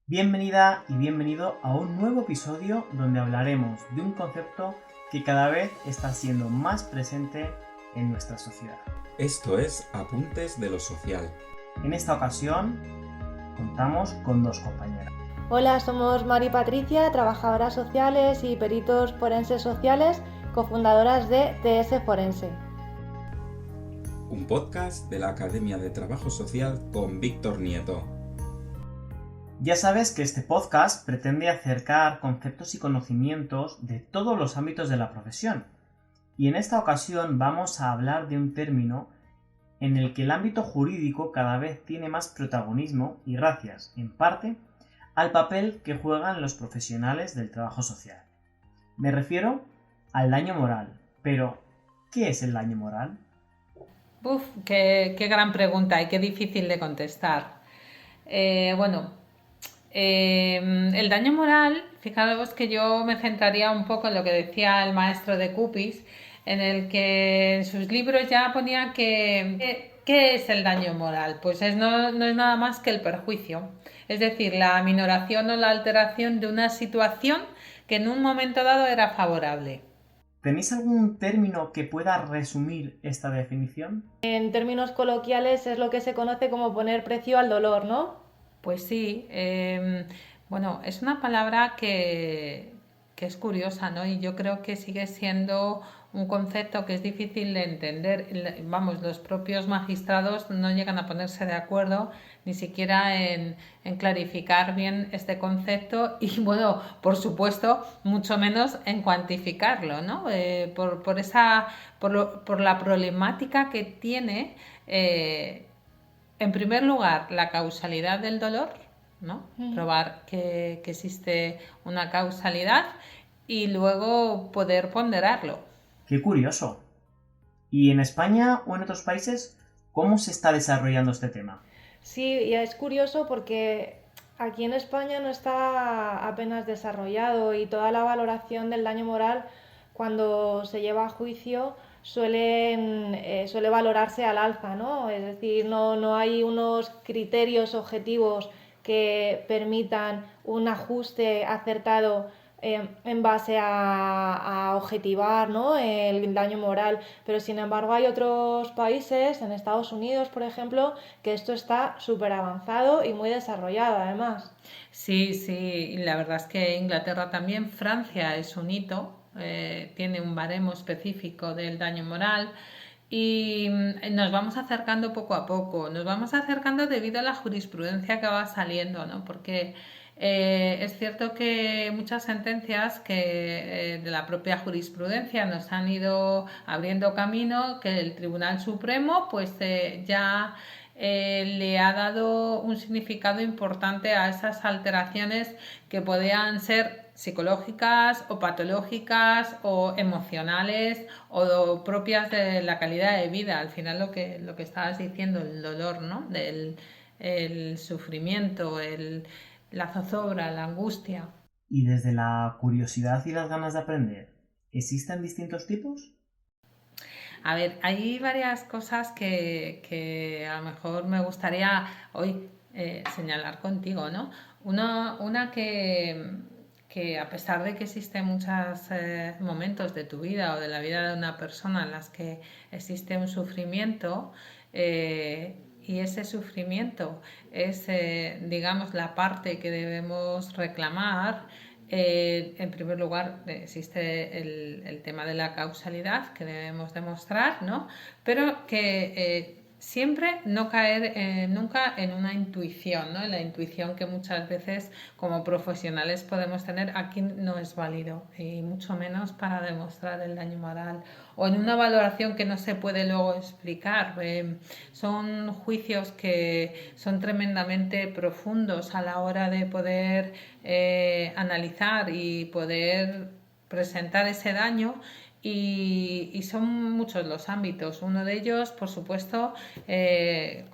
Bienvenida y bienvenido a un nuevo episodio donde hablaremos de un concepto que cada vez está siendo más presente en nuestra sociedad. Esto es Apuntes de lo Social. En esta ocasión contamos con dos compañeras. Hola, somos Mari y Patricia, trabajadoras sociales y peritos forenses sociales, cofundadoras de TS Forense. Un podcast de la Academia de Trabajo Social con Víctor Nieto. Ya sabes que este podcast pretende acercar conceptos y conocimientos de todos los ámbitos de la profesión. Y en esta ocasión vamos a hablar de un término en el que el ámbito jurídico cada vez tiene más protagonismo y gracias, en parte, al papel que juegan los profesionales del trabajo social. Me refiero al daño moral, pero ¿qué es el daño moral? Qué gran pregunta y qué difícil de contestar. El daño moral, fijaros que yo me centraría un poco en lo que decía el maestro de Cupis, en el que en sus libros ya ponía que ¿qué es el daño moral? Pues no es nada más que el perjuicio, es decir, la aminoración o la alteración de una situación que en un momento dado era favorable. ¿Tenéis algún término que pueda resumir esta definición? En términos coloquiales es lo que se conoce como poner precio al dolor, ¿no? Pues sí, es una palabra que es curiosa, ¿no? Y yo creo que sigue siendo un concepto que es difícil de entender. Vamos, los propios magistrados no llegan a ponerse de acuerdo ni siquiera en clarificar bien este concepto y, bueno, por supuesto, mucho menos en cuantificarlo, ¿no? Por la problemática que tiene. En primer lugar, la causalidad del dolor, ¿no? Probar que existe una causalidad y luego poder ponderarlo. ¡Qué curioso! ¿Y en España o en otros países cómo se está desarrollando este tema? Sí, y es curioso porque aquí en España no está apenas desarrollado y toda la valoración del daño moral cuando se lleva a juicio suele valorarse al alza, ¿no? Es decir, no hay unos criterios objetivos que permitan un ajuste acertado en base a objetivar, ¿no?, el daño moral. Pero sin embargo hay otros países, en Estados Unidos por ejemplo, que esto está súper avanzado y muy desarrollado además. Sí, y la verdad es que Inglaterra también, Francia es un hito, tiene un baremo específico del daño moral y nos vamos acercando poco a poco, nos vamos acercando debido a la jurisprudencia que va saliendo, ¿no? Porque es cierto que muchas sentencias de la propia jurisprudencia nos han ido abriendo camino, que el Tribunal Supremo pues ya le ha dado un significado importante a esas alteraciones que podían ser psicológicas o patológicas o emocionales o propias de la calidad de vida. Al final lo que estabas diciendo, el dolor, ¿no? El sufrimiento, la zozobra, la angustia. Y desde la curiosidad y las ganas de aprender, ¿existen distintos tipos? A ver, hay varias cosas que a lo mejor me gustaría hoy señalar contigo, ¿no? Una que a pesar de que existen muchos momentos de tu vida o de la vida de una persona en las que existe un sufrimiento, y ese sufrimiento es, digamos, la parte que debemos reclamar. En primer lugar, existe el tema de la causalidad que debemos demostrar, ¿no? Pero que siempre no caer nunca en una intuición, ¿no? La intuición que muchas veces como profesionales podemos tener aquí no es válido y mucho menos para demostrar el daño moral o en una valoración que no se puede luego explicar. Son juicios que son tremendamente profundos a la hora de poder analizar y poder presentar ese daño y son muchos los ámbitos. Uno de ellos, por supuesto,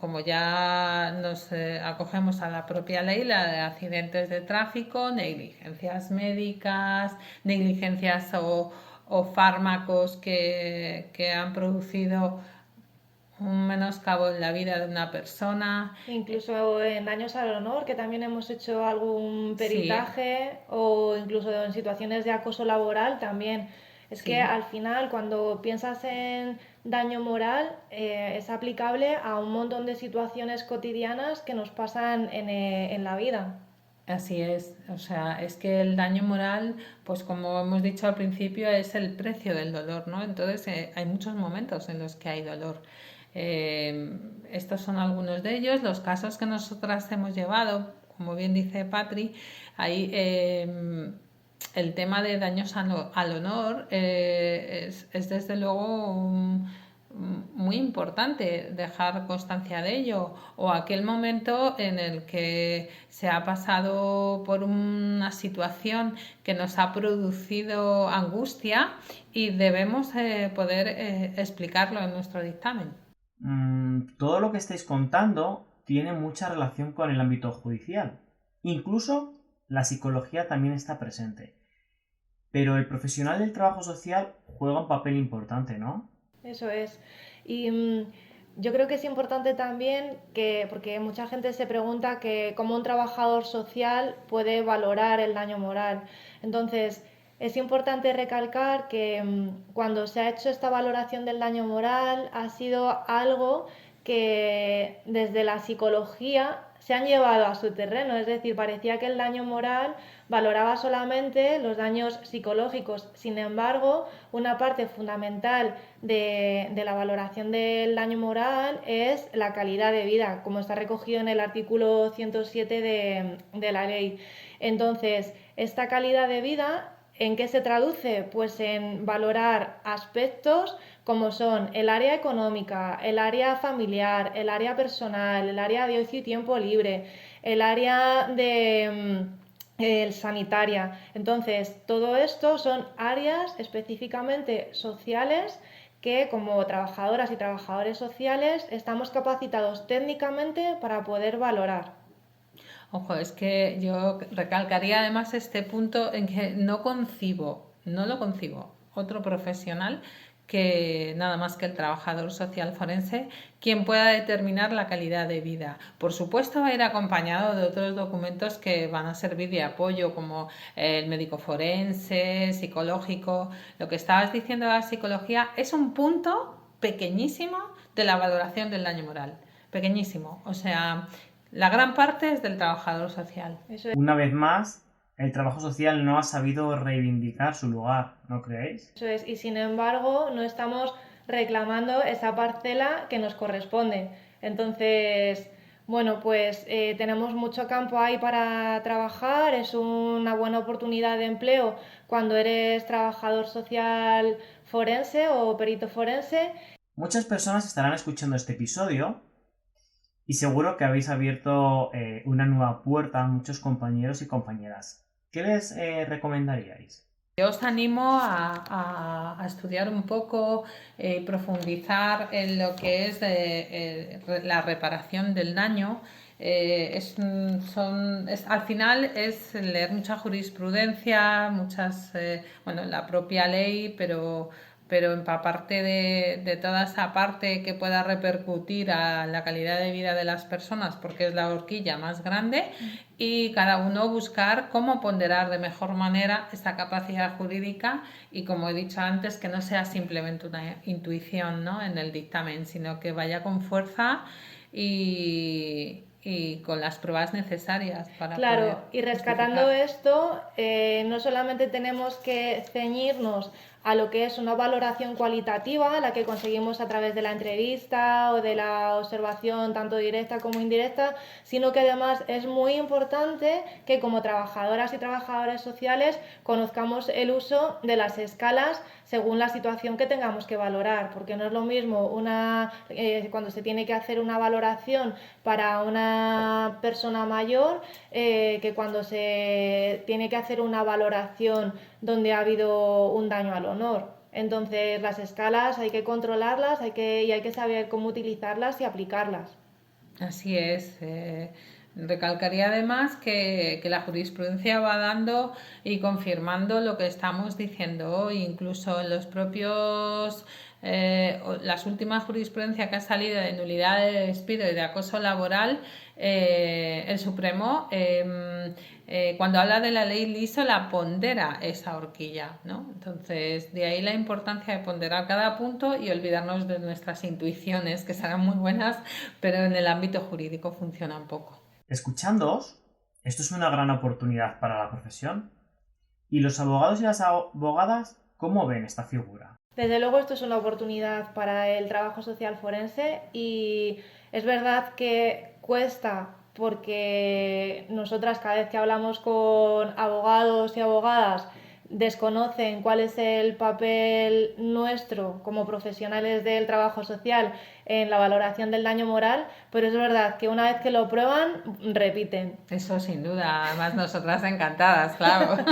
como ya nos acogemos a la propia ley, la de accidentes de tráfico, negligencias médicas, negligencias o fármacos que han producido un menoscabo en la vida de una persona. Incluso en daños al honor, que también hemos hecho algún Sí, peritaje, o incluso en situaciones de acoso laboral también. Es que sí. al final, cuando piensas en daño moral, es aplicable a un montón de situaciones cotidianas que nos pasan en la vida. Así es, o sea, es que el daño moral, pues como hemos dicho al principio, es el precio del dolor, ¿no? Entonces hay muchos momentos en los que hay dolor. Estos son algunos de ellos, los casos que nosotras hemos llevado, como bien dice Patri, hay el tema de daños al honor es desde luego muy importante dejar constancia de ello, o aquel momento en el que se ha pasado por una situación que nos ha producido angustia y debemos poder explicarlo en nuestro dictamen. Todo lo que estáis contando tiene mucha relación con el ámbito judicial. Incluso la psicología también está presente. Pero el profesional del trabajo social juega un papel importante, ¿no? Eso es. Y yo creo que es importante también que, porque mucha gente se pregunta que cómo un trabajador social puede valorar el daño moral. Entonces, es importante recalcar que cuando se ha hecho esta valoración del daño moral ha sido algo que desde la psicología se han llevado a su terreno, es decir, parecía que el daño moral valoraba solamente los daños psicológicos. Sin embargo, una parte fundamental de la valoración del daño moral es la calidad de vida, como está recogido en el artículo 107 de la ley. Entonces, esta calidad de vida, ¿en qué se traduce? Pues en valorar aspectos como son el área económica, el área familiar, el área personal, el área de ocio y tiempo libre, el área de sanitaria. Entonces, todo esto son áreas específicamente sociales que como trabajadoras y trabajadores sociales estamos capacitados técnicamente para poder valorar. Ojo, es que yo recalcaría además este punto en que no lo concibo, otro profesional que nada más que el trabajador social forense, quien pueda determinar la calidad de vida. Por supuesto va a ir acompañado de otros documentos que van a servir de apoyo, como el médico forense, psicológico. Lo que estabas diciendo de la psicología es un punto pequeñísimo de la valoración del daño moral. Pequeñísimo. O sea, la gran parte es del trabajador social. Una vez más, el trabajo social no ha sabido reivindicar su lugar, ¿no creéis? Eso es, y sin embargo no estamos reclamando esa parcela que nos corresponde. Entonces, bueno, pues tenemos mucho campo ahí para trabajar, es una buena oportunidad de empleo cuando eres trabajador social forense o perito forense. Muchas personas estarán escuchando este episodio y seguro que habéis abierto una nueva puerta a muchos compañeros y compañeras. ¿Qué les recomendaríais? Yo os animo a estudiar un poco y profundizar en lo que es la reparación del daño. Al final es leer mucha jurisprudencia, bueno, la propia ley, pero empaparte de toda esa parte que pueda repercutir a la calidad de vida de las personas, porque es la horquilla más grande, y cada uno buscar cómo ponderar de mejor manera esta capacidad jurídica y, como he dicho antes, que no sea simplemente una intuición, ¿no?, en el dictamen, sino que vaya con fuerza y con las pruebas necesarias para Claro, poder y rescatando justificar. esto, no solamente tenemos que ceñirnos a lo que es una valoración cualitativa, la que conseguimos a través de la entrevista o de la observación tanto directa como indirecta, sino que además es muy importante que como trabajadoras y trabajadores sociales conozcamos el uso de las escalas según la situación que tengamos que valorar, porque no es lo mismo cuando se tiene que hacer una valoración para una persona mayor que cuando se tiene que hacer una valoración donde ha habido un daño al honor. Entonces las escalas hay que controlarlas y hay que saber cómo utilizarlas y aplicarlas. Así es. Recalcaría además que la jurisprudencia va dando y confirmando lo que estamos diciendo hoy, incluso en los propios las últimas jurisprudencias que han salido de nulidad de despido y de acoso laboral, el Supremo, cuando habla de la ley LISO, la pondera esa horquilla, ¿no? Entonces, de ahí la importancia de ponderar cada punto y olvidarnos de nuestras intuiciones, que serán muy buenas, pero en el ámbito jurídico funcionan poco. Escuchándoos, esto es una gran oportunidad para la profesión. ¿Y los abogados y las abogadas cómo ven esta figura? Desde luego esto es una oportunidad para el trabajo social forense y es verdad que cuesta porque nosotras cada vez que hablamos con abogados y abogadas desconocen cuál es el papel nuestro como profesionales del trabajo social en la valoración del daño moral, pero es verdad que una vez que lo prueban, repiten. Eso sin duda, además nosotras encantadas, claro.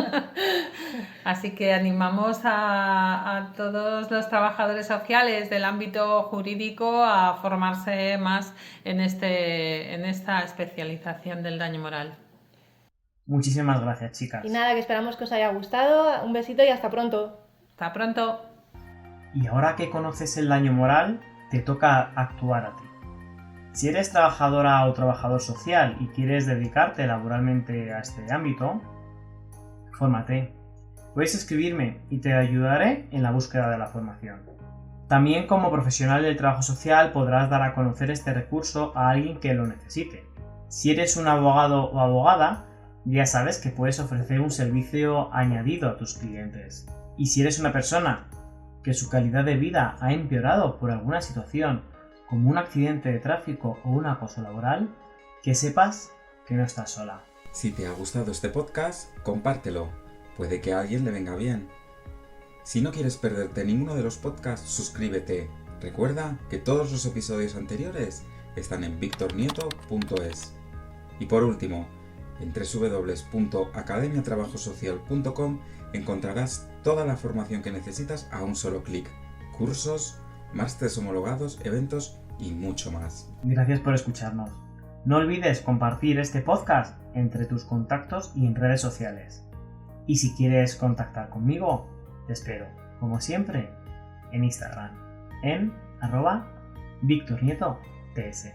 Así que animamos a todos los trabajadores sociales del ámbito jurídico a formarse más en esta especialización del daño moral. Muchísimas gracias, chicas. Y nada, que esperamos que os haya gustado. Un besito y hasta pronto. Hasta pronto. Y ahora que conoces el daño moral, te toca actuar a ti. Si eres trabajadora o trabajador social y quieres dedicarte laboralmente a este ámbito, fórmate. Puedes escribirme y te ayudaré en la búsqueda de la formación. También como profesional del trabajo social podrás dar a conocer este recurso a alguien que lo necesite. Si eres un abogado o abogada, ya sabes que puedes ofrecer un servicio añadido a tus clientes. Y si eres una persona que su calidad de vida ha empeorado por alguna situación, como un accidente de tráfico o un acoso laboral, que sepas que no estás sola. Si te ha gustado este podcast, compártelo. Puede que a alguien le venga bien. Si no quieres perderte ninguno de los podcasts, suscríbete. Recuerda que todos los episodios anteriores están en victornieto.es. Y por último, en www.academiatrabajosocial.com encontrarás toda la formación que necesitas a un solo clic. Cursos, másteres homologados, eventos y mucho más. Gracias por escucharnos. No olvides compartir este podcast entre tus contactos y en redes sociales. Y si quieres contactar conmigo, te espero, como siempre, en Instagram, en @VictorNietoTS.